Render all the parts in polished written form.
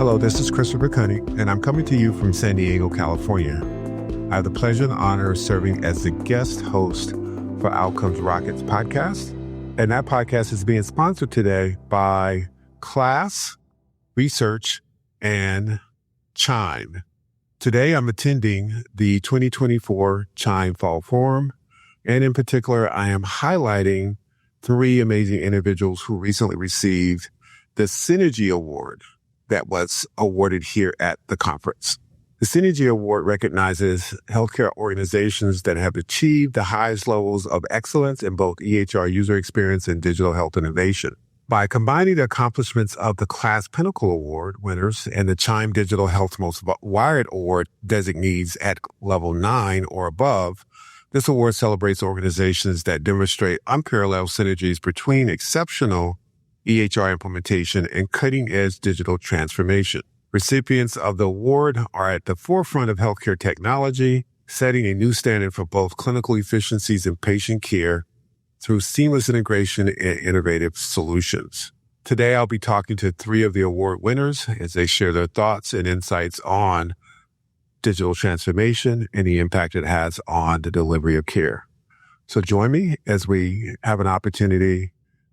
Hello, this is Christopher Cunning, and I'm coming to you from San Diego, California. I have the pleasure and honor of serving as the guest host for Outcomes Rockets podcast. And that podcast is being sponsored today by Class, Research, and Chime. Today, I'm attending the 2024 Chime Fall Forum, and in particular, I am highlighting three amazing individuals who recently received the Synergy Award that was awarded here at the conference. The Synergy Award recognizes healthcare organizations that have achieved the highest levels of excellence in both EHR user experience and digital health innovation. By combining the accomplishments of the Class Pinnacle Award winners and the Chime Digital Health Most Wired Award designees at level 9 or above, this award celebrates organizations that demonstrate unparalleled synergies between exceptional EHR implementation and cutting-edge digital transformation. Recipients of the award are at the forefront of healthcare technology, setting a new standard for both clinical efficiencies and patient care through seamless integration and innovative solutions. Today, I'll be talking to three of the award winners as they share their thoughts and insights on digital transformation and the impact it has on the delivery of care. So join me as we have an opportunity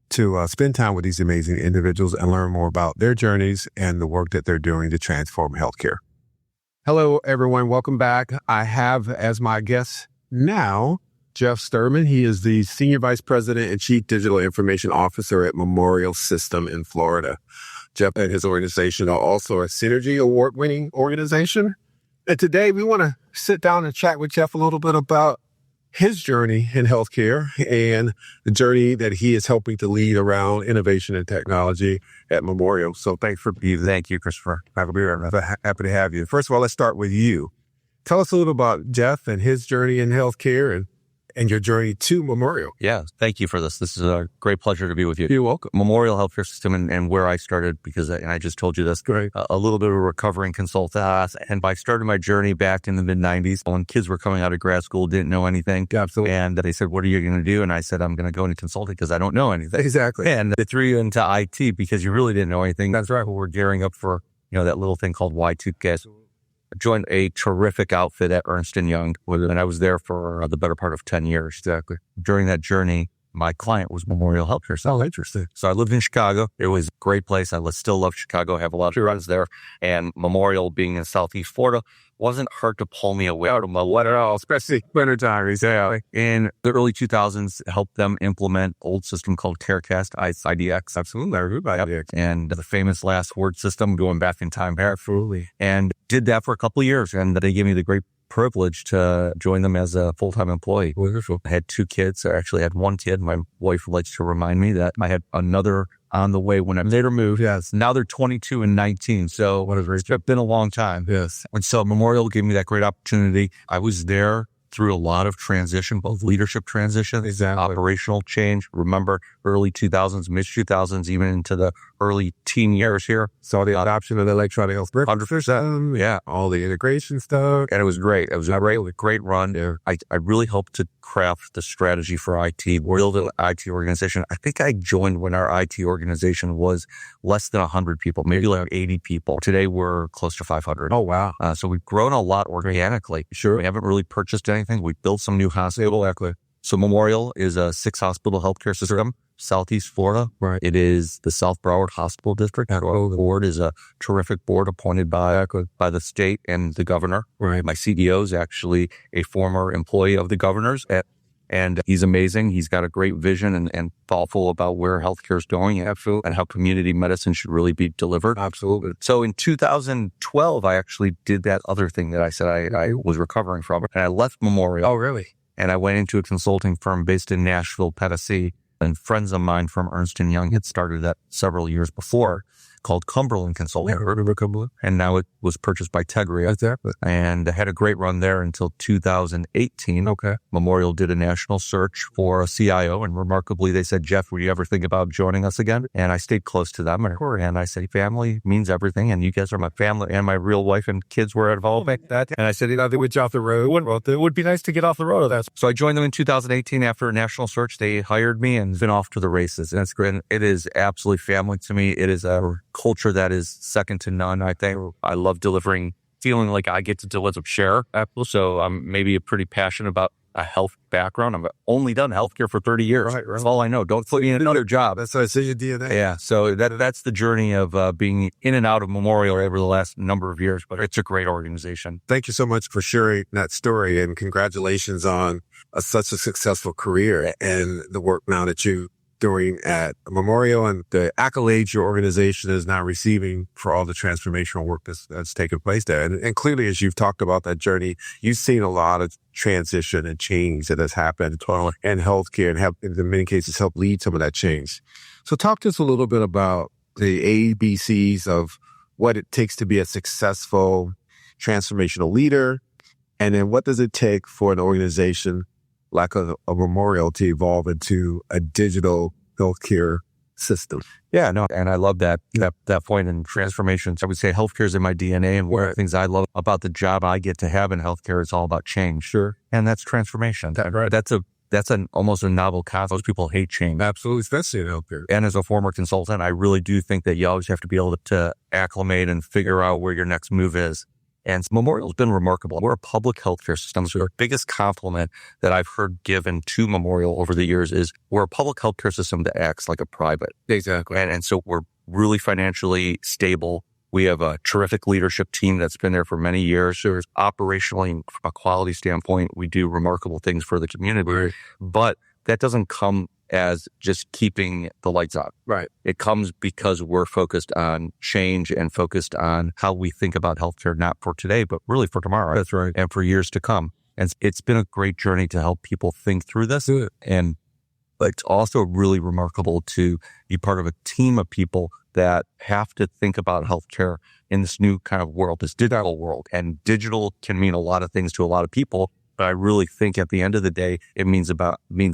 to spend time with these amazing individuals and learn more about their journeys and the work that they're doing to transform healthcare. Hello, everyone. Welcome back. I have as my guest now, Jeff Sturman. He is the Senior Vice President and Chief Digital Information Officer at Memorial System in Florida. Jeff and his organization are also a Synergy Award-winning organization. And today we want to sit down and chat with Jeff a little bit about his journey in healthcare and the journey that he is helping to lead around innovation and technology at Memorial. So thanks for being here. Thank you, Christopher. Happy to have you. First of all, let's start with you. Tell us a little about Jeff and his journey in healthcare and your journey to Memorial. Yeah, thank you for this. This is a great pleasure to be with you. You're welcome. Memorial Healthcare System and where I started, because I just told you this, Great. A little bit of a recovering consultant. And I started my journey back in the mid-90s when kids were coming out of grad school, didn't know anything. Absolutely. And they said, what are you going to do? And I said, I'm going to go into consulting because I don't know anything. Exactly. And they threw you into IT because you really didn't know anything. That's right. We're gearing up for, that little thing called Y2K. I joined a terrific outfit at Ernst & Young, and I was there for the better part of 10 years. Exactly. During that journey, my client was Memorial Healthcare. Oh, interesting. So I lived in Chicago. It was a great place. I still love Chicago. I have a lot of friends there. And Memorial, being in Southeast Florida, wasn't hard to pull me away out of my What at all, especially wintertime. Exactly. In the early 2000s, helped them implement old system called CareCast, IDX. Absolutely. I remember IDX. And the famous last word system going back in time. Absolutely. And did that for a couple of years. And they gave me the great privilege to join them as a full-time employee. Wonderful. I had two kids. I actually had one kid. My wife likes to remind me that I had another on the way when I later moved. Yes. Now they're 22 and 19. So it's been a long time. Yes. And so Memorial gave me that great opportunity. I was there through a lot of transition, both leadership transition, Exactly. operational change. Remember, early 2000s, mid 2000s, even into the early teen years here. So the adoption of the electronic health record 100%. Yeah. All the integration stuff. And it was great. It was a great run. Yeah. I really helped to craft the strategy for IT, build an IT organization. I think I joined when our IT organization was less than 100 people, maybe like 80 people. Today, we're close to 500. Oh, wow. So we've grown a lot organically. Sure. We haven't really purchased anything. We built some new hospitals. Exactly. So Memorial is a 6-hospital healthcare system, Southeast Florida. Right. It is the South Broward Hospital District. Our board is a terrific board appointed by the state and the governor. Right. My CEO is actually a former employee of the governor's, and he's amazing. He's got a great vision and thoughtful about where healthcare is going. Absolutely. And how community medicine should really be delivered. Absolutely. So in 2012, I actually did that other thing that I said I was recovering from. And I left Memorial. Oh, really? And I went into a consulting firm based in Nashville, Tennessee. And friends of mine from Ernst & Young had started that several years before, called Cumberland Consulting. Yeah, I remember Cumberland. And now it was purchased by Tegria. Exactly. And I had a great run there until 2018. Okay. Memorial did a national search for a CIO. And remarkably, they said, Jeff, would you ever think about joining us again? And I stayed close to them. And I said, family means everything. And you guys are my family. And my real wife and kids were at home. And I said, They would you off the road. it would be nice to get off the road. So I joined them in 2018 after a national search. They hired me and been off to the races. And it's great. It is absolutely family to me. It is a culture that is second to none. I think I love feeling like I get to deliver share. So I'm maybe pretty passionate about a health background. I've only done healthcare for 30 years. Right. That's all I know. Don't put me in another job. That's how it's in your DNA. Yeah. So that's the journey of being in and out of Memorial over the last number of years, but it's a great organization. Thank you so much for sharing that story, and congratulations on such a successful career and the work now that you doing at Memorial and the accolades your organization is now receiving for all the transformational work that's taken place there. And clearly, as you've talked about that journey, you've seen a lot of transition and change that has happened in healthcare and in many cases help lead some of that change. So talk to us a little bit about the ABCs of what it takes to be a successful transformational leader. And then what does it take for an organization like a Memorial to evolve into a digital healthcare system? Yeah, no, and I love that point in transformation. So I would say healthcare is in my DNA, and one of the things I love about the job I get to have in healthcare is all about change. Sure. And that's transformation. Right. That's almost a novel concept. Most people hate change. Absolutely, especially in healthcare. And as a former consultant, I really do think that you always have to be able to acclimate and figure out where your next move is. And Memorial's been remarkable. We're a public healthcare system. So the biggest compliment that I've heard given to Memorial over the years is we're a public healthcare system that acts like a private. Exactly. And so we're really financially stable. We have a terrific leadership team that's been there for many years. So operationally, from a quality standpoint, we do remarkable things for the community. Right. But that doesn't come as just keeping the lights on. Right. It comes because we're focused on change and focused on how we think about healthcare, not for today, but really for tomorrow. That's right. And for years to come. And it's been a great journey to help people think through this. Good. And it's also really remarkable to be part of a team of people that have to think about healthcare in this new kind of world, this digital world. And digital can mean a lot of things to a lot of people. But I really think at the end of the day, it means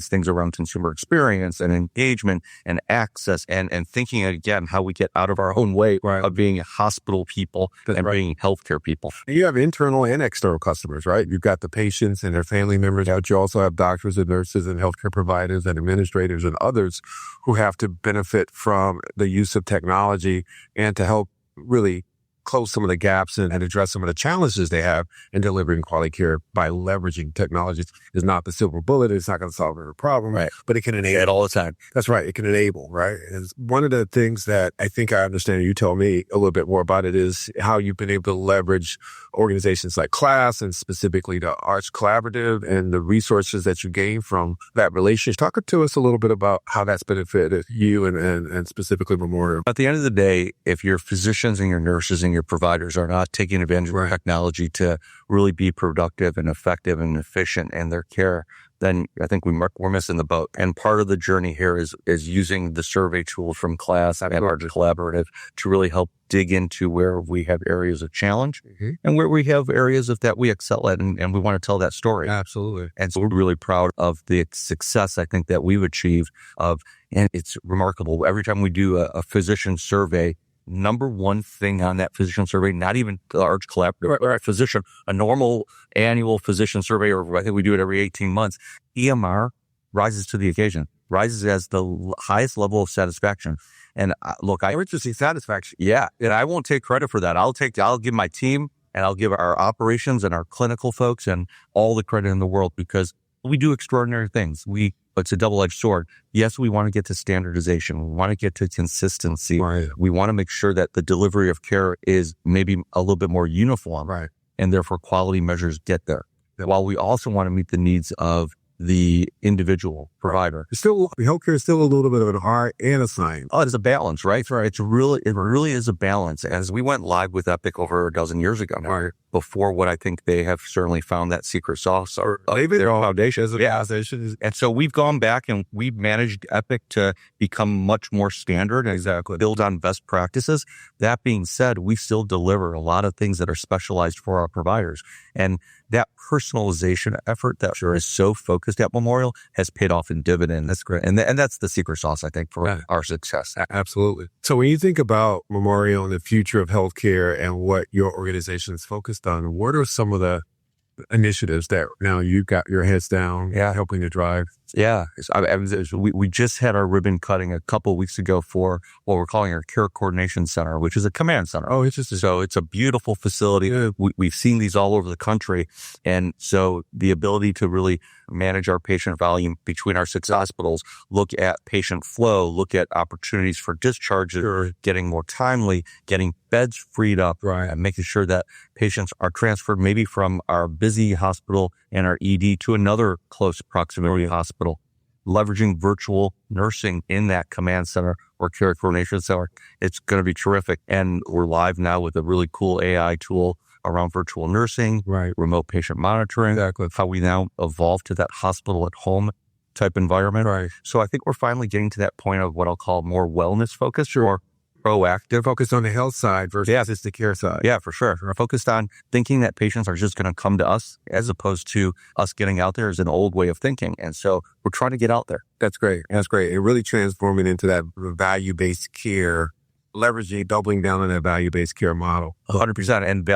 things around consumer experience and engagement and access and thinking again how we get out of our own way of being hospital people being healthcare people. And you have internal and external customers, right? You've got the patients and their family members, but you also have doctors and nurses and healthcare providers and administrators and others who have to benefit from the use of technology and to help really close some of the gaps and address some of the challenges they have in delivering quality care by leveraging technology. Is not the silver bullet. It's not going to solve every problem, right? But it can enable. It all the time. That's right. It can enable, right? And one of the things that I think I understand, you tell me a little bit more about it, is how you've been able to leverage organizations like CLASS and specifically the Arch Collaborative and the resources that you gain from that relationship. Talk to us a little bit about how that's benefited you and specifically Memorial. At the end of the day, if your physicians and your nurses and your providers are not taking advantage of technology to really be productive and effective and efficient in their care, then I think we're missing the boat. And part of the journey here is using the survey tools from CLASS and Arch Collaborative to really help dig into where we have areas of challenge and where we have areas of that we excel at, and we want to tell that story. Absolutely. And so we're really proud of the success I think that we've achieved and it's remarkable. Every time we do a physician survey, number one thing on that physician survey, not even the Arch Collaborative, or a physician, a normal annual physician survey, or I think we do it every 18 months, EMR rises to the occasion, rises as the highest level of satisfaction. And look, I interesting satisfaction. Yeah. And I won't take credit for that. I'll give my team and I'll give our operations and our clinical folks and all the credit in the world because we do extraordinary things. It's a double-edged sword. Yes, we want to get to standardization. We want to get to consistency. Right. We want to make sure that the delivery of care is maybe a little bit more uniform. Right. And therefore quality measures get there. While we also want to meet the needs of the individual provider. Healthcare is still a little bit of an art and a science. Oh, it's a balance, right? It really is a balance. As we went live with Epic over a dozen years ago now, before what I think they have certainly found that secret sauce or their foundation. And so we've gone back and we've managed Epic to become much more standard and build on best practices. That being said, we still deliver a lot of things that are specialized for our providers. And that personalization effort that is so focused at Memorial has paid off in dividend. That's great. And that's the secret sauce, I think, for our success. Absolutely. So when you think about Memorial and the future of healthcare and what your organization is focused on, what are some of the initiatives that now you've got your heads down helping to drive Yeah. We just had our ribbon cutting a couple of weeks ago for what we're calling our Care Coordination Center, which is a command center. Oh, interesting. So it's a beautiful facility. Yeah. We've seen these all over the country. And so the ability to really manage our patient volume between our 6 hospitals, look at patient flow, look at opportunities for discharges, Sure. getting more timely, getting beds freed up, Right. and making sure that patients are transferred maybe from our busy hospital and our ED to another close proximity hospital, leveraging virtual nursing in that command center or care coordination center. It's going to be terrific. And we're live now with a really cool AI tool around virtual nursing, Right. remote patient monitoring, Exactly. how we now evolve to that hospital at home type environment. Right. So I think we're finally getting to that point of what I'll call more wellness focused or proactive. Focus on the health side versus the care side. Yeah, for sure. We're focused on thinking that patients are just going to come to us as opposed to us getting out there is an old way of thinking. And so we're trying to get out there. That's great. That's great. It really transforming into that value-based care, leveraging, doubling down on that value-based care model. 100%. And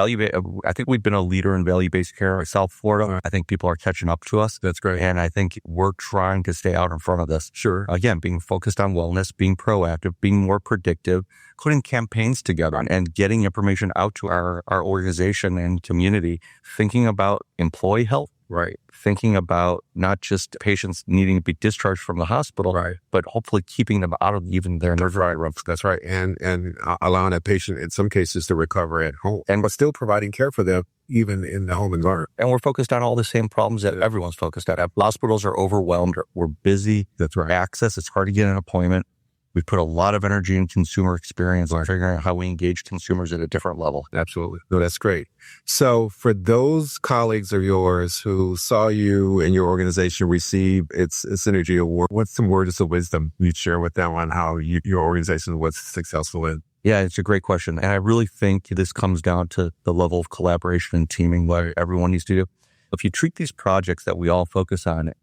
I think we've been a leader in value-based care in South Florida. I think people are catching up to us. That's great. And I think we're trying to stay out in front of this. Sure. Again, being focused on wellness, being proactive, being more predictive, putting campaigns together and getting information out to our organization and community, thinking about employee health. Right. Thinking about not just patients needing to be discharged from the hospital, Right. but hopefully keeping them out of even their emergency rooms. That's right. And allowing that patient in some cases to recover at home, but still providing care for them even in the home environment. And we're focused on all the same problems that everyone's focused on. Hospitals are overwhelmed. We're busy. That's right. Access, it's hard to get an appointment. We put a lot of energy in consumer experience and figuring out how we engage consumers at a different level. Absolutely. No, that's great. So for those colleagues of yours who saw you and your organization receive its Synergy Award, what's some words of wisdom you'd share with them on how your organization was successful in? Yeah, it's a great question. And I really think this comes down to the level of collaboration and teaming where everyone needs to do. If you treat these projects that we all focus on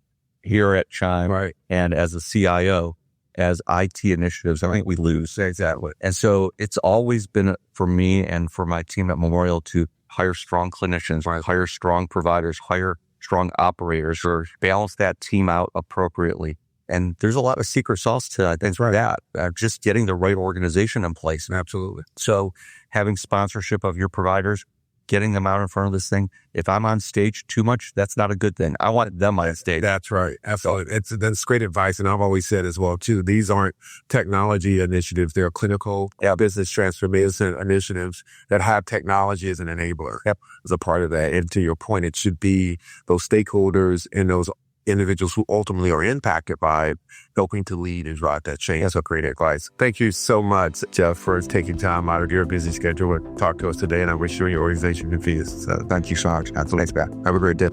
here at Chime Right. and as a CIO, as IT initiatives, I think we lose. Exactly. And so it's always been for me and for my team at Memorial to hire strong clinicians, hire strong providers, hire strong operators, or balance that team out appropriately. And there's a lot of secret sauce to that. Just getting the right organization in place. Absolutely. So having sponsorship of your providers, getting them out in front of this thing. If I'm on stage too much, that's not a good thing. I want them on stage. That's right. Absolutely. That's great advice. And I've always said as well, too, these aren't technology initiatives. They're clinical business transformation initiatives that have technology as an enabler, as a part of that. And to your point, it should be those stakeholders and those individuals who ultimately are impacted by it, helping to lead and drive that change. That's a great advice. Thank you so much, Jeff, for taking time out of your busy schedule to talk to us today. And I wish you and your organization the best. So thank you so much. Thanks, man. Have a great day.